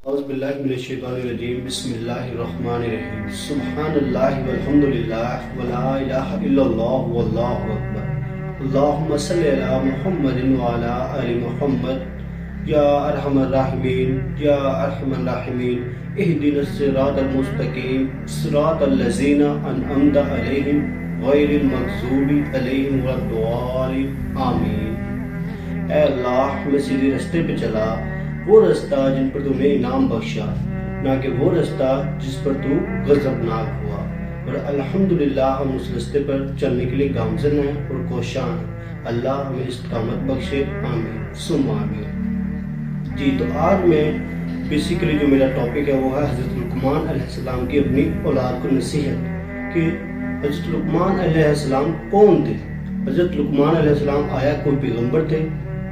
اعوذ باللہ من الشیطان الرجیم بسم اللہ الرحمن الرحیم سبحان اللہ والحمد للہ ولا الہ الا اللہ واللہ اکبر اللہم صلی علی محمد وعلی آل محمد یا ارحم الراحمین یا ارحم الراحمین اہدنا الصراط المستقیم صراط الذین انعمت علیہم غیر المغضوب علیہم ولا الضالین آمین۔ اے اللہ میں سیدھے رستے پہ چلا، وہ رستہ جن پر تو نے انعام بخشا، نہ کہ وہ رستہ جس پر تو غضبناک ہوا، اور الحمدللہ ہم اس رستے پر چلنے کے لیے گامزن ہیں اور کوشاں ہیں۔ اللہ ہمیں استقامت بخشے، آمین ثم آمین۔ جی تو آج میں بیسیکلی جو میرا ٹاپک ہے وہ ہے حضرت لقمان علیہ السلام کی اپنی اولاد کو نصیحت، کہ حضرت لقمان علیہ السلام کون تھے۔ حضرت لقمان علیہ السلام آیا کوئی پیغمبر تھے؟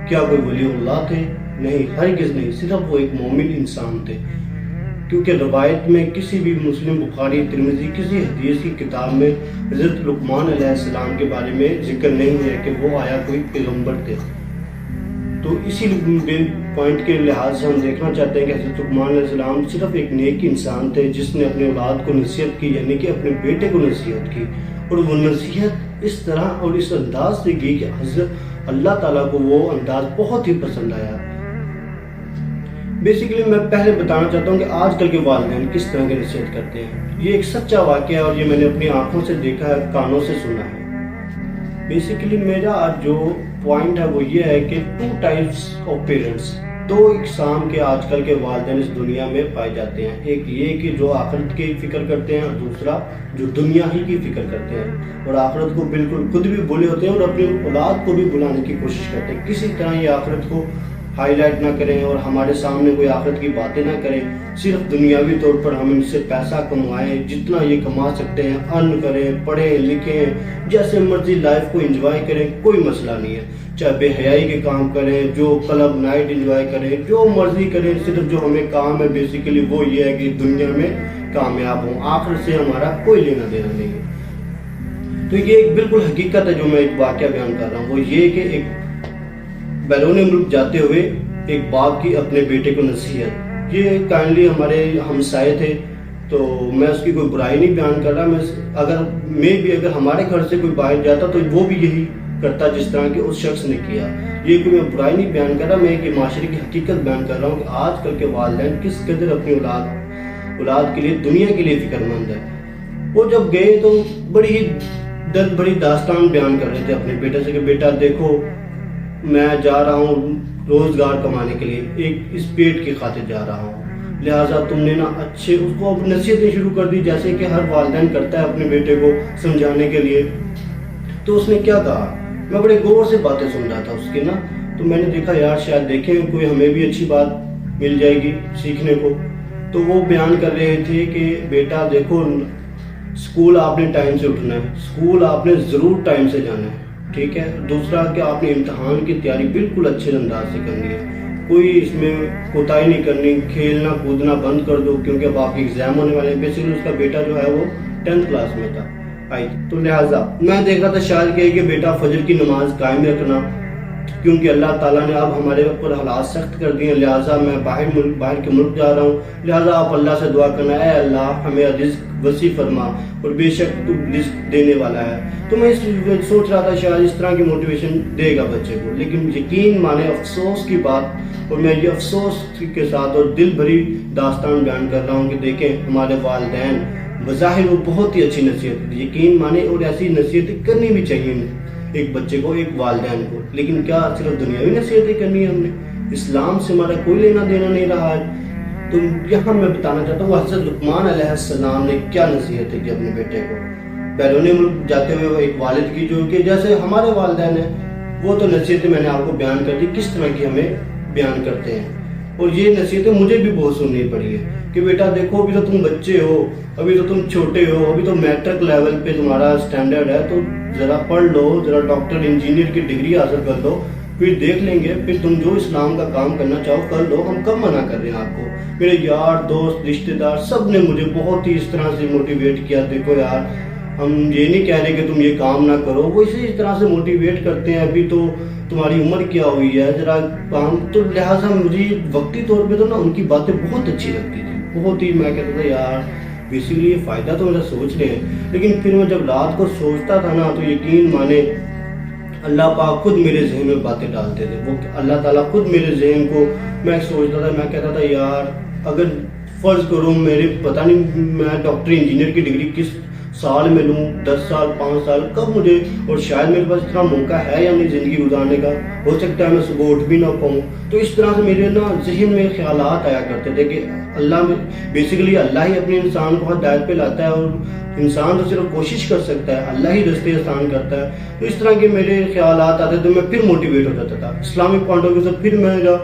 کیا کوئی ولی اللہ تھے؟ نہیں، ہرگز نہیں، صرف وہ ایک مومن انسان تھے، کیونکہ روایت میں کسی بھی مسلم، بخاری، ترمذی کسی حدیث کی کتاب میں حضرت لقمان علیہ السلام کے بارے میں ذکر نہیں ہے کہ وہ آیا کوئی پیغمبر تھے۔ تو اسی پوائنٹ کے لحاظ سے ہم دیکھنا چاہتے ہیں کہ حضرت لقمان علیہ السلام صرف ایک نیک انسان تھے جس نے اپنے اولاد کو نصیحت کی، یعنی کہ اپنے بیٹے کو نصیحت کی، اور وہ نصیحت اس طرح اور اس انداز سے کی کہ حضرت اللہ تعالیٰ کو وہ انداز بہت ہی پسند آیا۔ بیسیکلی میں پہلے بتانا چاہتا ہوں کہ آج کل کے والدین کس طرح کی نصیحت کرتے ہیں۔ یہ ایک سچا واقعہ ہے اور یہ میں نے اپنی آنکھوں سے دیکھا ہے، کانوں سے سنا ہے۔ بیسیکلی میرا آج جو پوائنٹ ہے وہ یہ ہے کہ 2 ٹائپس آف پیرنٹس، 2 اقسام کے آج کل کے والدین اس دنیا میں پائے جاتے ہیں۔ ایک یہ کہ جو آخرت کی فکر کرتے ہیں، اور دوسرا جو دنیا ہی کی فکر کرتے ہیں اور آخرت کو بالکل خود بھی بھولے ہوتے ہیں اور اپنی اولاد کو بھی بلانے کی کوشش کرتے ہیں۔ کسی طرح یہ آخرت کو ہائی لائٹ نہ کریں اور ہمارے سامنے کوئی آخرت کی باتیں نہ کریں، صرف دنیاوی طور پر ہم ان سے پیسہ کمائیں، جتنا یہ کما سکتے ہیں ارن کریں، پڑھیں لکھیں، جیسے مرضی لائف کو انجوائے کریں، کوئی مسئلہ نہیں ہے۔ چاہے بے حیائی کے کام کریں، جو کلب نائٹ انجوائے کریں، جو مرضی کریں، صرف جو ہمیں کام ہے بیسیکلی وہ یہ ہے کہ دنیا میں کامیاب ہوں، آخرت سے ہمارا کوئی لینا دینا نہیں ہے۔ تو یہ ایک بالکل حقیقت ہے جو میں ایک واقعہ بیان کر رہا ہوں، وہ یہ کہ ایک بیرون ملک جاتے ہوئے ایک باپ کی اپنے بیٹے کو نصیحت، یہ کائنڈلی ہمارے ہمسائے تھے، تو میں اس کی کوئی برائی نہیں بیان کر رہا۔ اگر ہمارے گھر سے کوئی باہر جاتا تو وہ بھی یہی کرتا جس طرح کہ اس شخص نے کیا۔ یہ کوئی میں برائی نہیں بیان کر رہا، میں ایک معاشرے کی حقیقت بیان کر رہا ہوں کہ آج کل کے والدین کس قدر اپنی اولاد کے لیے، دنیا کے لیے فکر مند ہے۔ وہ جب گئے تو بڑی ہی درد بڑی داستان بیان کر رہے تھے اپنے بیٹے سے کہ بیٹا دیکھو، میں جا رہا ہوں روزگار کمانے کے لیے، ایک اس پیٹ کی خاطر جا رہا ہوں، لہٰذا تم نے نا اچھے، اس کو نصیحتیں شروع کر دی جیسے کہ ہر والدین کرتا ہے اپنے بیٹے کو سمجھانے کے لیے۔ تو اس نے کیا کہا، میں بڑے غور سے باتیں سن رہا تھا اس کے نا، تو میں نے دیکھا یار شاید دیکھیں کوئی ہمیں بھی اچھی بات مل جائے گی سیکھنے کو۔ تو وہ بیان کر رہے تھے کہ بیٹا دیکھو، اسکول آپ نے ٹائم سے اٹھنا ہے، اسکول آپ نے ضرور ٹائم سے جانا ہے، ٹھیک ہے۔ دوسرا کہ آپ نے امتحان کی تیاری بالکل اچھے انداز سے کرنی ہے، کوئی اس میں کوتاہی نہیں کرنی، کھیلنا کودنا بند کر دو، کیونکہ اب آپ کے ایگزام ہونے والے ہیں۔ بیسیکلی اس کا بیٹا جو ہے وہ 10th کلاس میں تھا، تو لہٰذا میں دیکھ رہا تھا شاید کہ بیٹا فجر کی نماز قائم رکھنا، کیونکہ اللہ تعالیٰ نے اب ہمارے اوپر حالات سخت کر دیے ہیں، لہٰذا میں باہر کے ملک جا رہا ہوں، لہٰذا آپ اللہ سے دعا کرنا، اے اللہ ہمیں رزق وسیع فرما، اور بے شک تو رزق دینے والا ہے۔ تو میں سوچ رہا تھا شاید اس طرح کی موٹیویشن دے گا بچے کو، لیکن یقین مانے افسوس کی بات، اور میں یہ افسوس کے ساتھ اور دل بھری داستان بیان کر رہا ہوں کہ دیکھیں ہمارے والدین بظاہر وہ بہت ہی اچھی نصیحت، یقین مانے، اور ایسی نصیحتیں کرنی بھی چاہیے ایک بچے کو، ایک والدین کو، لیکن کیا صرف دنیاوی نصیحتیں کرنی ہے ہم نے؟ اسلام سے ہمارا کوئی لینا دینا نہیں رہا ہے۔ تو یہاں میں بتانا چاہتا ہوں حضرت لقمان علیہ السلام نے کیا نصیحت کی اپنے بیٹے کو بیرون ملک جاتے ہوئے، ایک والد کی جو کہ جیسے ہمارے والدین ہیں، وہ تو نصیحتیں میں نے آپ کو بیان کر دی کس طرح کی ہمیں بیان کرتے ہیں، اور یہ نصیحتیں مجھے بھی بہت سننی پڑی ہے کہ بیٹا دیکھو ابھی تو تم بچے ہو، ابھی تو تم چھوٹے ہو، ابھی تو میٹرک لیول پہ تمہارا اسٹینڈرڈ ہے، تو ذرا پڑھ لو، ذرا ڈاکٹر انجینئر کی ڈگری حاصل کر لو، پھر دیکھ لیں گے، پھر تم جو اسلام کا کام کرنا چاہو کر لو، ہم کب منع کر رہے ہیں آپ کو۔ میرے یار دوست رشتہ دار سب نے مجھے بہت ہی اس طرح سے موٹیویٹ کیا، دیکھو یار ہم یہ نہیں کہہ رہے کہ تم یہ کام نہ کرو، وہ اسی طرح سے موٹیویٹ کرتے ہیں، ابھی تو تمہاری عمر کیا ہوئی ہے ذرا کام. تو لہٰذا مجھے وقتی طور پہ تو نا ان کی باتیں بہت اچھی لگتی تھی, بہت ہی. میں کہتا تھا یار بیسیکلی یہ فائدہ تو میرا سوچ رہے ہیں, لیکن پھر میں جب رات کو سوچتا تھا نا تو یقین مانے اللہ پاک خود میرے ذہن میں باتیں ڈالتے تھے. وہ اللہ تعالیٰ خود میرے ذہن کو, میں سوچتا تھا, میں کہتا تھا یار اگر فرض کروں میرے پتہ نہیں میں ڈاکٹر انجینئر کی ڈگری کس سال میں لوں, 10 سال 5 سال کب مجھے, اور شاید میرے پاس اتنا موقع ہے یا نہیں زندگی گزارنے کا, ہو سکتا ہے میں صبح اٹھ بھی نہ پاؤں. تو اس طرح سے میرے نا ذہن میں خیالات آیا کرتے تھے کہ اللہ میں بیسیکلی اللہ ہی اپنے انسان کو ہدایت پہ لاتا ہے, اور انسان تو صرف کوشش کر سکتا ہے, اللہ ہی رستے آسان کرتا ہے. تو اس طرح کے میرے خیالات آتے تھے, میں پھر موٹیویٹ ہو جاتا تھا اسلامک پوائنٹ آف ویو سے. پھر میرا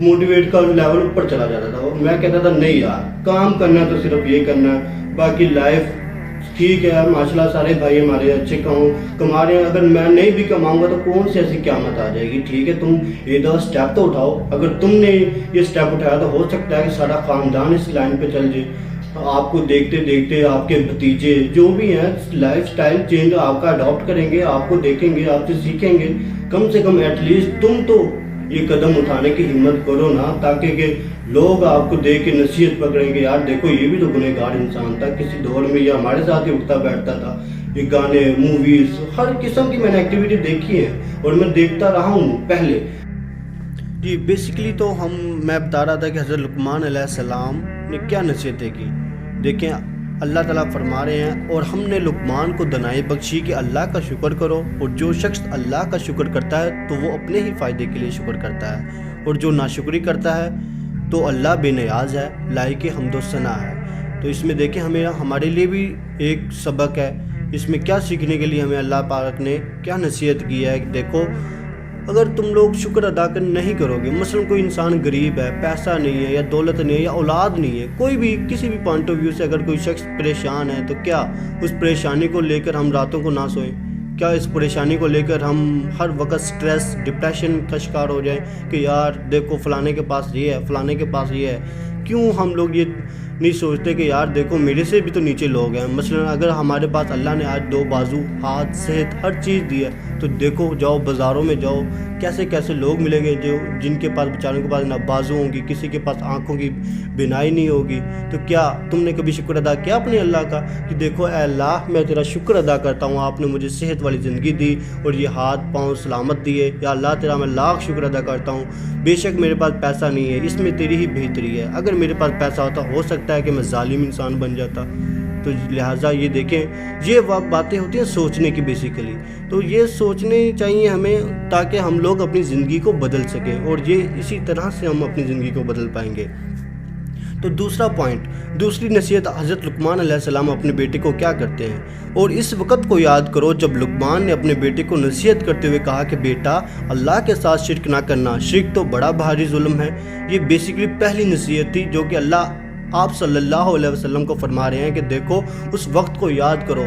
موٹیویٹ کا لیول اوپر چلا جاتا تھا, اور میں کہتا تھا نہیں یار کام کرنا ہے تو صرف یہ کرنا ہے, باقی لائف ٹھیک ہے ماشاء اللہ سارے بھائی ہمارے اچھے کما رہے ہیں, اگر میں نہیں بھی کماؤں گا تو کون سی ایسی قیامت آ جائے گی. ٹھیک ہے تم یہ دو اسٹیپ تو اٹھاؤ, اگر تم نے یہ اسٹیپ اٹھایا تو ہو سکتا ہے کہ سارا خاندان اس لائن پہ چل جائے. آپ کو دیکھتے دیکھتے آپ کے بھتیجے جو بھی ہیں لائف سٹائل چینج آپ کا اڈاپٹ کریں گے, آپ کو دیکھیں گے, آپ سے سیکھیں گے. کم سے کم ایٹ لیسٹ تم تو یہ قدم اٹھانے کی ہمت کرو نا, تاکہ کہ لوگ آپ کو دیکھ کے نصیحت پکڑیں گے یار دیکھو یہ بھی تو گنہگار انسان تھا کسی دور میں, یہ ہمارے ساتھ ہی اٹھتا بیٹھتا تھا. یہ گانے موویز ہر قسم کی میں نے ایکٹیویٹی دیکھی ہے اور میں دیکھتا رہا ہوں پہلے. جی بیسیکلی تو میں بتا رہا تھا کہ حضرت لقمان علیہ السلام نے کیا نصیحتیں کی. دیکھیں اللہ تعالیٰ فرما رہے ہیں, اور ہم نے لقمان کو دنائی بخشی کہ اللہ کا شکر کرو, اور جو شخص اللہ کا شکر کرتا ہے تو وہ اپنے ہی فائدے کے لیے شکر کرتا ہے, اور جو ناشکری کرتا ہے تو اللہ بے نیاز ہے, لائق حمد و ثنا ہے. تو اس میں دیکھیں ہمارے لیے بھی ایک سبق ہے, اس میں کیا سیکھنے کے لیے ہمیں اللہ پاک نے کیا نصیحت کی ہے کہ دیکھو اگر تم لوگ شکر ادا کر نہیں کرو گے, مثلا کوئی انسان غریب ہے, پیسہ نہیں ہے یا دولت نہیں ہے یا اولاد نہیں ہے, کوئی بھی کسی بھی پوائنٹ آف ویو سے اگر کوئی شخص پریشان ہے, تو کیا اس پریشانی کو لے کر ہم راتوں کو نہ سوئیں؟ کیا اس پریشانی کو لے کر ہم ہر وقت سٹریس ڈپریشن کا شکار ہو جائیں کہ یار دیکھو فلانے کے پاس یہ ہے, فلانے کے پاس یہ ہے؟ کیوں ہم لوگ یہ نہیں سوچتے کہ یار دیکھو میرے سے بھی تو نیچے لوگ ہیں. مثلا اگر ہمارے پاس اللہ نے آج 2 بازو, ہاتھ, صحت, ہر چیز دی ہے, تو دیکھو جاؤ بازاروں میں جاؤ, کیسے کیسے لوگ ملیں گے جن کے پاس بیچاروں کے پاس نہ بازو ہوں گی, کسی کے پاس آنکھوں کی بینائی نہیں ہوگی. تو کیا تم نے کبھی شکر ادا کیا اپنے اللہ کا کہ دیکھو اے اللہ میں تیرا شکر ادا کرتا ہوں, آپ نے مجھے صحت والی زندگی دی اور یہ ہاتھ پاؤں سلامت دیے, یا اللہ تیرا میں لاکھ شکر ادا کرتا ہوں. بے شک میرے پاس پیسہ نہیں ہے, اس میں تیری ہی بہتری ہے, اگر میرے پاس پیسہ ہوتا ہو سکتا ہے کہ میں ظالم انسان بن جاتا. تو لہٰذا یہ دیکھیں یہ باتیں ہوتی ہیں سوچنے کی بیسیکلی. تو یہ سوچنے چاہیے ہمیں تاکہ ہم لوگ اپنی زندگی کو بدل سکیں, اور یہ اسی طرح سے ہم اپنی زندگی کو بدل پائیں گے. تو دوسرا پوائنٹ, دوسری نصیحت حضرت لقمان علیہ السلام اپنے بیٹے کو کیا کرتے ہیں, اور اس وقت کو یاد کرو جب لقمان نے اپنے بیٹے کو نصیحت کرتے ہوئے کہا کہ بیٹا اللہ کے ساتھ شرک نہ کرنا, شرک تو بڑا بھاری ظلم ہے. یہ بیسیکلی پہلی نصیحت تھی جو کہ اللہ آپ صلی اللہ علیہ وسلم کو فرما رہے ہیں کہ دیکھو اس وقت کو یاد کرو,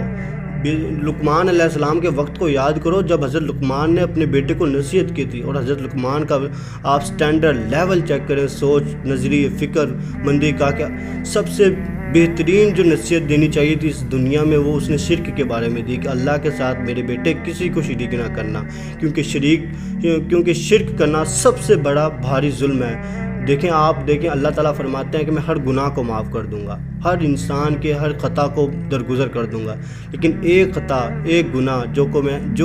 لقمان علیہ السلام کے وقت کو یاد کرو جب حضرت لقمان نے اپنے بیٹے کو نصیحت کی تھی. اور حضرت لقمان کا آپ سٹینڈرڈ لیول چیک کریں, سوچ, نظریے, فکر مندی کا, کیا سب سے بہترین جو نصیحت دینی چاہیے تھی اس دنیا میں وہ اس نے شرک کے بارے میں دی کہ اللہ کے ساتھ میرے بیٹے کسی کو شریک نہ کرنا, کیونکہ شرک کرنا سب سے بڑا بھاری ظلم ہے. دیکھیں آپ دیکھیں اللہ تعالیٰ فرماتے ہیں کہ میں ہر گناہ کو معاف کر دوں گا, ہر انسان کے ہر خطا کو درگزر کر دوں گا, لیکن ایک خطا ایک گناہ جو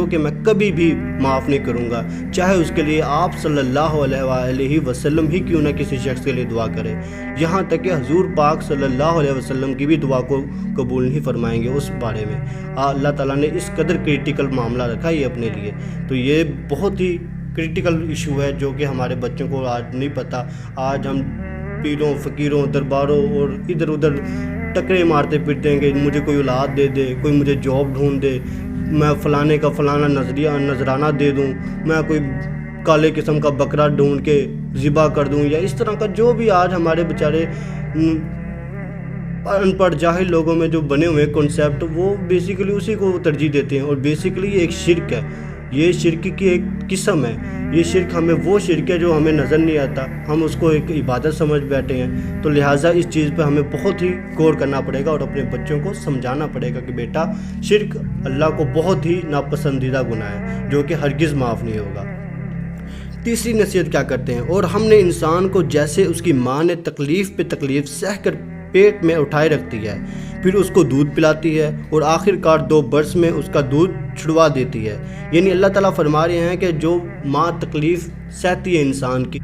کہ میں کبھی بھی معاف نہیں کروں گا, چاہے اس کے لیے آپ صلی اللہ علیہ وآلہ وسلم ہی کیوں نہ کسی شخص کے لیے دعا کرے, یہاں تک کہ حضور پاک صلی اللہ علیہ وسلم کی بھی دعا کو قبول نہیں فرمائیں گے اس بارے میں. اللہ تعالیٰ نے اس قدر کریٹیکل معاملہ رکھا ہے اپنے لیے. تو یہ بہت ہی کریٹیکل ایشو ہے جو کہ ہمارے بچوں کو آج نہیں پتہ. آج ہم پیروں فقیروں درباروں اور ادھر ادھر ٹکرے مارتے پھرتے ہیں کہ مجھے کوئی اولاد دے دے, کوئی مجھے جاب ڈھونڈ دے, میں فلانے کا فلانا نذرانہ دے دوں, میں کوئی کالے قسم کا بکرا ڈھونڈ کے ذبح کر دوں, یا اس طرح کا جو بھی آج ہمارے بیچارے ان پڑھ جاہل لوگوں میں جو بنے ہوئے کنسیپٹ وہ بیسیکلی اسی کو ترجیح دیتے ہیں. اور بیسیکلی یہ ایک شرک ہے, یہ شرک کی ایک قسم ہے. یہ شرک ہمیں وہ شرک ہے جو ہمیں نظر نہیں آتا, ہم اس کو ایک عبادت سمجھ بیٹھے ہیں. تو لہٰذا اس چیز پہ ہمیں بہت ہی غور کرنا پڑے گا اور اپنے بچوں کو سمجھانا پڑے گا کہ بیٹا شرک اللہ کو بہت ہی ناپسندیدہ گناہ ہے جو کہ ہرگز معاف نہیں ہوگا. تیسری نصیحت کیا کرتے ہیں، اور ہم نے انسان کو جیسے اس کی ماں نے تکلیف پہ تکلیف سہ کر پیٹ میں اٹھائے رکھتی ہے، پھر اس کو دودھ پلاتی ہے اور آخر کار 2 برس میں اس کا دودھ چھڑوا دیتی ہے۔ یعنی اللہ تعالیٰ فرما رہے ہیں کہ جو ماں تکلیف سہتی ہے انسان کی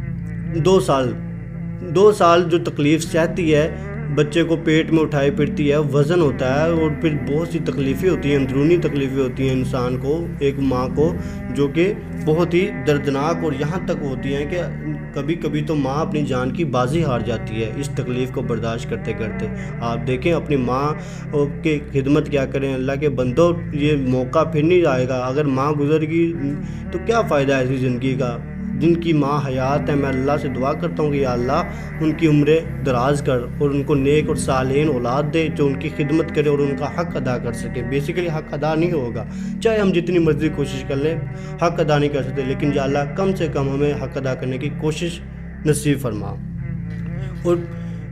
2 سال جو تکلیف سہتی ہے، بچے کو پیٹ میں اٹھائے پھرتی ہے، وزن ہوتا ہے اور پھر بہت سی تکلیفیں ہوتی ہیں، اندرونی تکلیفیں ہوتی ہیں انسان کو، ایک ماں کو، جو کہ بہت ہی دردناک اور یہاں تک ہوتی ہیں کہ کبھی کبھی تو ماں اپنی جان کی بازی ہار جاتی ہے اس تکلیف کو برداشت کرتے کرتے۔ آپ دیکھیں اپنی ماں کی خدمت کیا کریں، اللہ کے بندوں، یہ موقع پھر نہیں آئے گا۔ اگر ماں گزر گئی تو کیا فائدہ ہے ایسی زندگی کا؟ جن کی ماں حیات ہے، میں اللہ سے دعا کرتا ہوں کہ یا اللہ ان کی عمریں دراز کر اور ان کو نیک اور صالحین اولاد دے جو ان کی خدمت کرے اور ان کا حق ادا کر سکے۔ بیسیکلی حق ادا نہیں ہوگا، چاہے ہم جتنی مرضی کوشش کر لیں، حق ادا نہیں کر سکتے، لیکن یا اللہ کم سے کم ہمیں حق ادا کرنے کی کوشش نصیب فرما۔ اور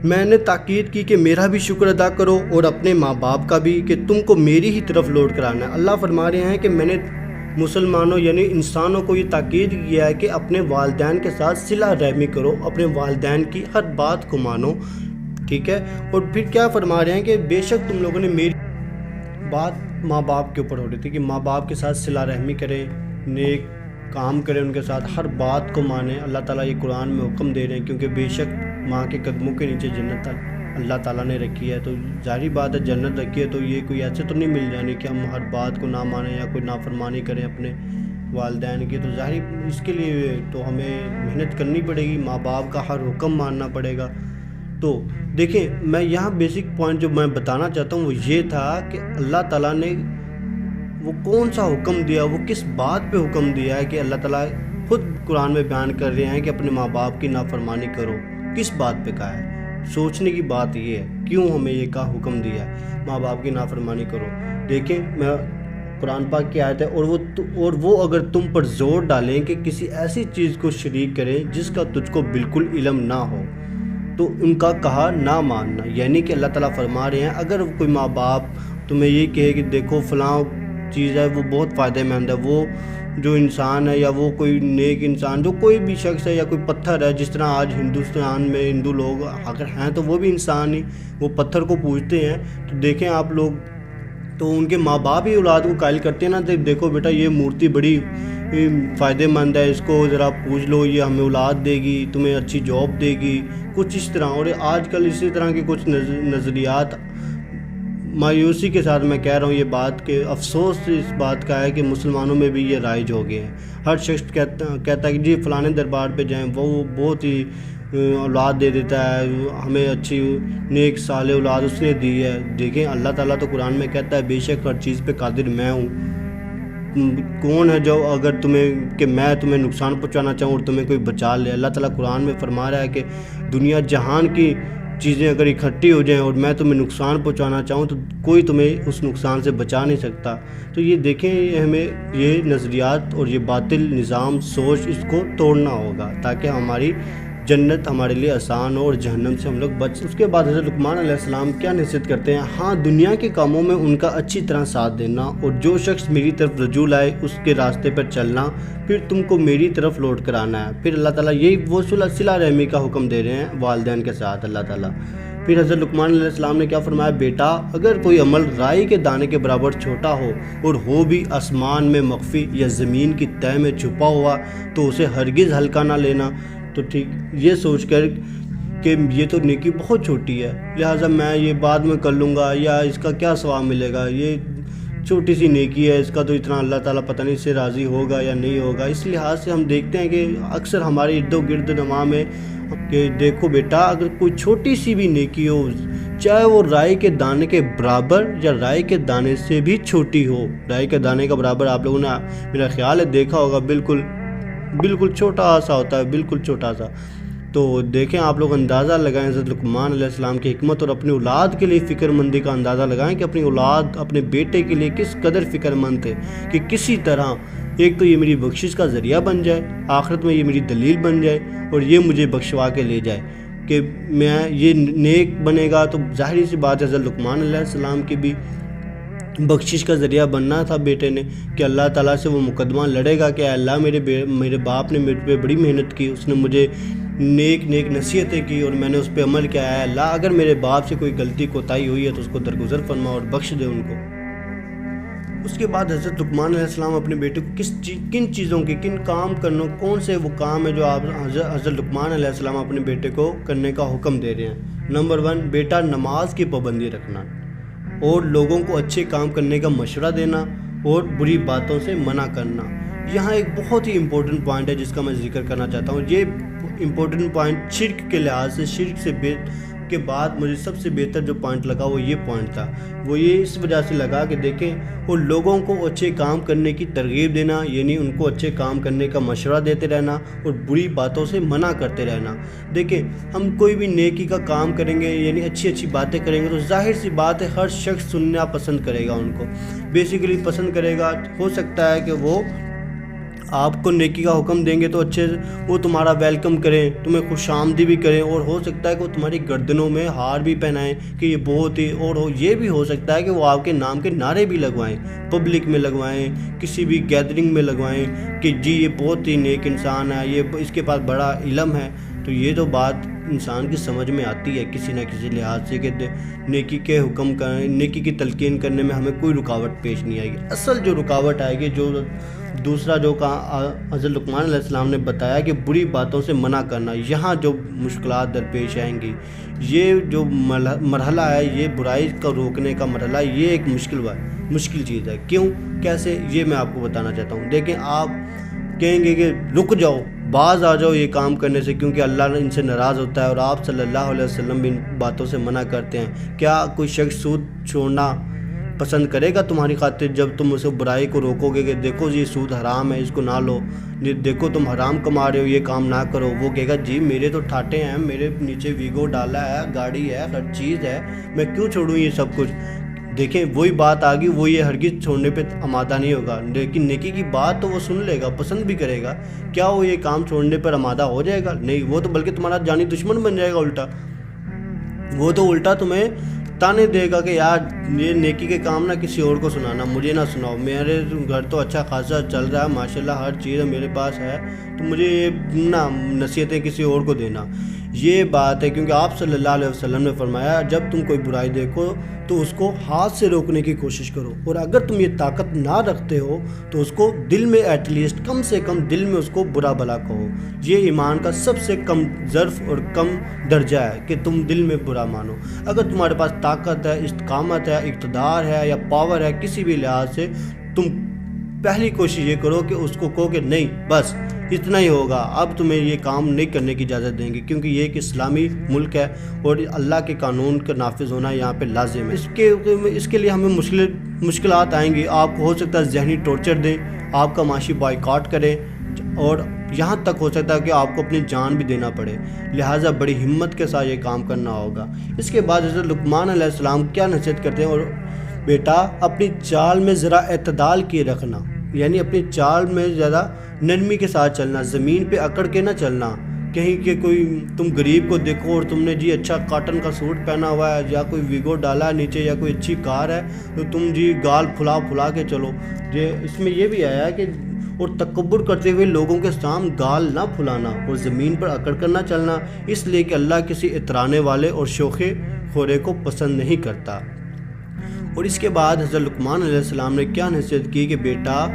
میں نے تاکید کی کہ میرا بھی شکر ادا کرو اور اپنے ماں باپ کا بھی، کہ تم کو میری ہی طرف لوٹ کر آنا ہے۔ اللہ فرما رہے ہیں کہ میں نے مسلمانوں یعنی انسانوں کو یہ تاکید کیا ہے کہ اپنے والدین کے ساتھ صلہ رحمی کرو، اپنے والدین کی ہر بات کو مانو، ٹھیک ہے۔ اور پھر کیا فرما رہے ہیں کہ بے شک تم لوگوں نے میری بات ماں باپ کے اوپر ہو رہی تھی کہ ماں باپ کے ساتھ صلہ رحمی کریں، نیک کام کریں، ان کے ساتھ ہر بات کو مانیں۔ اللہ تعالیٰ یہ قرآن میں حکم دے رہے ہیں، کیونکہ بے شک ماں کے قدموں کے نیچے جنت اللہ تعالیٰ نے رکھی ہے، تو ظاہری بات ہے جنت رکھی ہے، تو یہ کوئی ایسے تو نہیں مل جانی کہ ہم ہر بات کو نہ مانیں یا کوئی نافرمانی کریں اپنے والدین کی۔ تو ظاہری اس کے لیے تو ہمیں محنت کرنی پڑے گی، ماں باپ کا ہر حکم ماننا پڑے گا۔ تو دیکھیں میں یہاں بیسک پوائنٹ جو میں بتانا چاہتا ہوں وہ یہ تھا کہ اللہ تعالیٰ نے وہ کون سا حکم دیا، وہ کس بات پہ حکم دیا ہے، کہ اللہ تعالیٰ خود قرآن میں بیان کر رہے ہیں کہ اپنے ماں باپ کی نافرمانی کرو، کس بات پہ کہا ہے؟ سوچنے کی بات یہ ہے، کیوں ہمیں یہ کا حکم دیا ہے ماں باپ کی نافرمانی کرو۔ دیکھیں میں قرآن پاک کی آیت ہے، اور وہ اگر تم پر زور ڈالیں کہ کسی ایسی چیز کو شریک کریں جس کا تجھ کو بالکل علم نہ ہو تو ان کا کہا نہ ماننا۔ یعنی کہ اللہ تعالیٰ فرما رہے ہیں اگر کوئی ماں باپ تمہیں یہ کہے کہ دیکھو فلاں چیز ہے وہ بہت فائدہ مند ہے، وہ جو انسان ہے یا وہ کوئی نیک انسان، جو کوئی بھی شخص ہے یا کوئی پتھر ہے، جس طرح آج ہندوستان میں ہندو لوگ اگر ہیں تو وہ بھی انسان ہی، وہ پتھر کو پوجتے ہیں، تو دیکھیں آپ لوگ تو ان کے ماں باپ ہی اولاد کو قائل کرتے ہیں نا، دیکھو بیٹا یہ مورتی بڑی فائدہ مند ہے، اس کو ذرا پوج لو، یہ ہمیں اولاد دے گی، تمہیں اچھی جاب دے گی، کچھ اس طرح۔ اور آج کل اسی طرح کے کچھ نظریات، مایوسی کے ساتھ میں کہہ رہا ہوں یہ بات کہ افسوس اس بات کا ہے کہ مسلمانوں میں بھی یہ رائج ہو گئے ہیں۔ ہر شخص کہتا ہے کہ جی فلانے دربار پہ جائیں، وہ بہت ہی اولاد دے دیتا ہے، ہمیں اچھی نیک صالح اولاد اس نے دی ہے۔ دیکھیں اللہ تعالیٰ تو قرآن میں کہتا ہے بے شک ہر چیز پہ قادر میں ہوں۔ کون ہے جو اگر میں تمہیں نقصان پہنچانا چاہوں اور تمہیں کوئی بچا لے؟ اللہ تعالیٰ قرآن میں فرما رہا ہے کہ دنیا جہان کی چیزیں اگر اکٹھی ہو جائیں اور میں تمہیں نقصان پہنچانا چاہوں تو کوئی تمہیں اس نقصان سے بچا نہیں سکتا۔ تو یہ دیکھیں ہمیں یہ نظریات اور یہ باطل نظام سوچ اس کو توڑنا ہوگا تاکہ ہماری جنت ہمارے لیے آسان ہو اور جہنم سے ہم لوگ بچ۔ اس کے بعد حضرت لقمان علیہ السلام کیا نصیحت کرتے ہیں؟ ہاں دنیا کے کاموں میں ان کا اچھی طرح ساتھ دینا، اور جو شخص میری طرف رجوع لائے اس کے راستے پر چلنا، پھر تم کو میری طرف لوٹ کر آنا ہے۔ پھر اللہ تعالیٰ یہی وہ صلہ رحمی کا حکم دے رہے ہیں والدین کے ساتھ اللہ تعالیٰ۔ پھر حضرت لقمان علیہ السلام نے کیا فرمایا؟ بیٹا اگر کوئی عمل رائی کے دانے کے برابر چھوٹا ہو اور ہو بھی آسمان میں مخفی یا زمین کی تہہ میں چھپا ہوا تو اسے ہرگز ہلکا نہ لینا۔ تو ٹھیک یہ سوچ کر کہ یہ تو نیکی بہت چھوٹی ہے، لہٰذا میں یہ بعد میں کر لوں گا، یا اس کا کیا ثواب ملے گا، یہ چھوٹی سی نیکی ہے، اس کا تو اتنا اللہ تعالیٰ پتہ نہیں اس سے راضی ہوگا یا نہیں ہوگا۔ اس لحاظ سے ہم دیکھتے ہیں کہ اکثر ہمارے ارد و گرد نما میں کہ دیکھو بیٹا اگر کوئی چھوٹی سی بھی نیکی ہو، چاہے وہ رائی کے دانے کے برابر یا رائی کے دانے سے بھی چھوٹی ہو، رائی کے دانے کا برابر آپ لوگوں نے میرا خیال ہے دیکھا ہوگا، بالکل چھوٹا سا ہوتا ہے، بالکل چھوٹا سا۔ تو دیکھیں آپ لوگ اندازہ لگائیں حضرت لقمان علیہ السلام کی حکمت، اور اپنی اولاد کے لیے فکر مندی کا اندازہ لگائیں کہ اپنی اولاد اپنے بیٹے کے لیے کس قدر فکر مند تھے کہ کسی طرح ایک تو یہ میری بخشش کا ذریعہ بن جائے، آخرت میں یہ میری دلیل بن جائے، اور یہ مجھے بخشوا کے لے جائے کہ میں یہ نیک بنے گا۔ تو ظاہری سی بات ہے حضرت لقمان علیہ السلام کی بھی بخشش کا ذریعہ بننا تھا بیٹے نے کہ اللہ تعالیٰ سے وہ مقدمہ لڑے گا کہ اللہ میرے باپ نے میرے پہ بڑی محنت کی، اس نے مجھے نیک نصیحتیں کی اور میں نے اس پہ عمل کیا ہے، اللہ اگر میرے باپ سے کوئی غلطی کوتاہی ہوئی ہے تو اس کو درگزر فرما اور بخش دے ان کو۔ اس کے بعد حضرت لقمان علیہ السلام اپنے بیٹے کو کن چیزوں کی کن کام کرنا، کون سے وہ کام ہے جو آپ حضرت لقمان علیہ السلام اپنے بیٹے کو کرنے کا حکم دے رہے ہیں۔ نمبر 1، بیٹا نماز کی پابندی رکھنا اور لوگوں کو اچھے کام کرنے کا مشورہ دینا اور بری باتوں سے منع کرنا۔ یہاں ایک بہت ہی امپورٹنٹ پوائنٹ ہے جس کا میں ذکر کرنا چاہتا ہوں۔ یہ امپورٹنٹ پوائنٹ شرک کے لحاظ سے، شرک سے کے بعد مجھے سب سے بہتر جو پوائنٹ لگا وہ یہ پوائنٹ تھا۔ وہ یہ اس وجہ سے لگا کہ دیکھیں، وہ لوگوں کو اچھے کام کرنے کی ترغیب دینا، یعنی ان کو اچھے کام کرنے کا مشورہ دیتے رہنا اور بری باتوں سے منع کرتے رہنا۔ دیکھیں، ہم کوئی بھی نیکی کا کام کریں گے، یعنی اچھی باتیں کریں گے تو ظاہر سی بات ہے ہر شخص سننا پسند کرے گا، ان کو بیسیکلی پسند کرے گا۔ ہو سکتا ہے کہ وہ آپ کو نیکی کا حکم دیں گے تو اچھے وہ تمہارا ویلکم کریں، تمہیں خوش آمدید بھی کریں، اور ہو سکتا ہے کہ وہ تمہاری گردنوں میں ہار بھی پہنائیں کہ یہ بہت ہی، اور یہ بھی ہو سکتا ہے کہ وہ آپ کے نام کے نعرے بھی لگوائیں، پبلک میں لگوائیں، کسی بھی گیدرنگ میں لگوائیں کہ جی یہ بہت ہی نیک انسان ہے، یہ اس کے پاس بڑا علم ہے۔ تو یہ تو بات انسان کی سمجھ میں آتی ہے کسی نہ کسی لحاظ سے کہ نیکی کے حکم کریں، نیکی کی تلقین کرنے میں ہمیں کوئی رکاوٹ پیش نہیں آئے گی۔ اصل جو رکاوٹ آئے گی، جو دوسرا جو کہا حضرت لقمان علیہ السلام نے بتایا کہ بری باتوں سے منع کرنا، یہاں جو مشکلات درپیش آئیں گی، یہ جو مرحلہ ہے، یہ برائی کا روکنے کا مرحلہ، یہ ایک مشکل چیز ہے۔ کیوں، کیسے، یہ میں آپ کو بتانا چاہتا ہوں۔ دیکھیں، آپ کہیں گے کہ رک جاؤ، باز آ جاؤ یہ کام کرنے سے، کیونکہ اللہ ان سے ناراض ہوتا ہے اور آپ صلی اللہ علیہ وسلم بھی ان باتوں سے منع کرتے ہیں۔ کیا کوئی شخص سود چھوڑنا پسند کرے گا تمہاری خاطر جب تم اسے برائی کو روکو گے کہ دیکھو یہ سود حرام ہے، اس کو نہ لو، دیکھو تم حرام کما رہے ہو، یہ کام نہ کرو؟ وہ کہے گا جی میرے تو ٹھاٹے ہیں، میرے نیچے ویگو ڈالا ہے، گاڑی ہے، ہر چیز ہے، میں کیوں چھوڑوں یہ سب کچھ؟ دیکھیں، وہی بات آ گئی، وہ یہ ہرگز چھوڑنے پہ آمادہ نہیں ہوگا، لیکن نیکی کی بات تو وہ سن لے گا، پسند بھی کرے گا۔ کیا وہ یہ کام چھوڑنے پر آمادہ ہو جائے گا؟ نہیں، وہ تو بلکہ تمہارا جانی دشمن بن جائے گا الٹا۔ وہ تو الٹا تمہیں تانے دے گا کہ یار یہ نیکی کے کام نہ کسی اور کو سنانا، مجھے نہ سناؤ، میرے گھر تو اچھا خاصا چل رہا ہے، ماشاءاللہ ہر چیز میرے پاس ہے، تو مجھے یہ نہ نصیحتیں کسی اور کو دینا۔ یہ بات ہے، کیونکہ آپ صلی اللہ علیہ وسلم نے فرمایا جب تم کوئی برائی دیکھو تو اس کو ہاتھ سے روکنے کی کوشش کرو، اور اگر تم یہ طاقت نہ رکھتے ہو تو اس کو دل میں ایٹ لیسٹ کم سے کم دل میں اس کو برا بھلا کہو۔ یہ ایمان کا سب سے کم ظرف اور کم درجہ ہے کہ تم دل میں برا مانو۔ اگر تمہارے پاس طاقت ہے، استقامت ہے، اقتدار ہے یا پاور ہے کسی بھی لحاظ سے، تم پہلی کوشش یہ کرو کہ اس کو کہو کہ نہیں بس اتنا ہی ہوگا، اب تمہیں یہ کام نہیں کرنے کی اجازت دیں گے، کیونکہ یہ ایک اسلامی ملک ہے اور اللہ کے قانون کا نافذ ہونا یہاں پہ لازم ہے۔ اس کے لیے ہمیں مشکلات آئیں گی، آپ کو ہو سکتا ہے ذہنی ٹارچر دیں، آپ کا معاشی بائیکاٹ کریں، اور یہاں تک ہو سکتا ہے کہ آپ کو اپنی جان بھی دینا پڑے، لہٰذا بڑی ہمت کے ساتھ یہ کام کرنا ہوگا۔ اس کے بعد حضرت لقمان علیہ السلام کیا نصیحت کرتے ہیں؟ اور بیٹا اپنی چال میں ذرا اعتدال کیے رکھنا، یعنی اپنی چال میں زیادہ نرمی کے ساتھ چلنا، زمین پہ اکڑ کے نہ چلنا۔ کہیں کہ کوئی تم غریب کو دیکھو اور تم نے جی اچھا کاٹن کا سوٹ پہنا ہوا ہے یا کوئی ویگو ڈالا ہے نیچے یا کوئی اچھی کار ہے تو تم جی گال پھلا کے چلو۔ اس میں یہ بھی آیا ہے کہ اور تکبر کرتے ہوئے لوگوں کے سامنے گال نہ پھلانا اور زمین پر اکڑ کر نہ چلنا، اس لیے کہ اللہ کسی اترانے والے اور شوخے خورے کو پسند نہیں کرتا۔ اور اس کے بعد حضرت لقمان علیہ السلام نے کیا نصیحت کی کہ بیٹا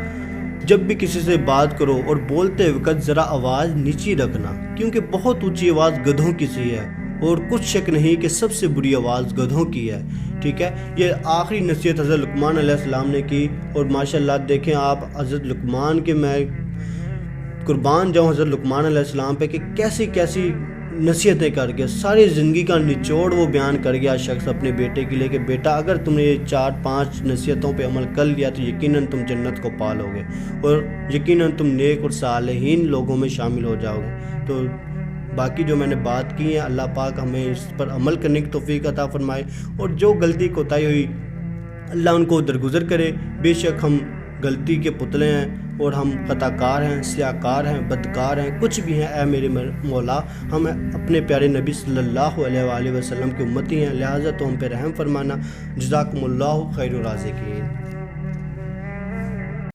جب بھی کسی سے بات کرو اور بولتے وقت ذرا آواز نیچی رکھنا، کیونکہ بہت اونچی آواز گدھوں کی سی ہے اور کچھ شک نہیں کہ سب سے بری آواز گدھوں کی ہے۔ ٹھیک ہے، یہ آخری نصیحت حضرت لقمان علیہ السلام نے کی، اور ماشاءاللہ دیکھیں آپ حضرت لقمان کے، میں قربان جاؤں حضرت لقمان علیہ السلام پہ کہ کیسی نصیحتیں کر گیا، ساری زندگی کا نچوڑ وہ بیان کر گیا شخص اپنے بیٹے کے لیے کہ بیٹا اگر تم نے یہ 4-5 نصیحتوں پہ عمل کر لیا تو یقیناً تم جنت کو پالو گے اور یقیناً تم نیک اور صالحین لوگوں میں شامل ہو جاؤ گے۔ تو باقی جو میں نے بات کی ہے، اللہ پاک ہمیں اس پر عمل کرنے کی توفیق عطا فرمائے، اور جو غلطی کوتاہی ہوئی اللہ ان کو درگزر کرے۔ بے شک ہم غلطی کے پتلے ہیں اور ہم خطا کار ہیں، سیاہکار ہیں، بدکار ہیں، کچھ بھی ہیں۔ اے میرے مولا، ہم اپنے پیارے نبی صلی اللہ علیہ وآلہ وسلم کی امتی ہیں، لہٰذا تو ہم پہ رحم فرمانا۔ جزاکم اللہ خیر الرازقین۔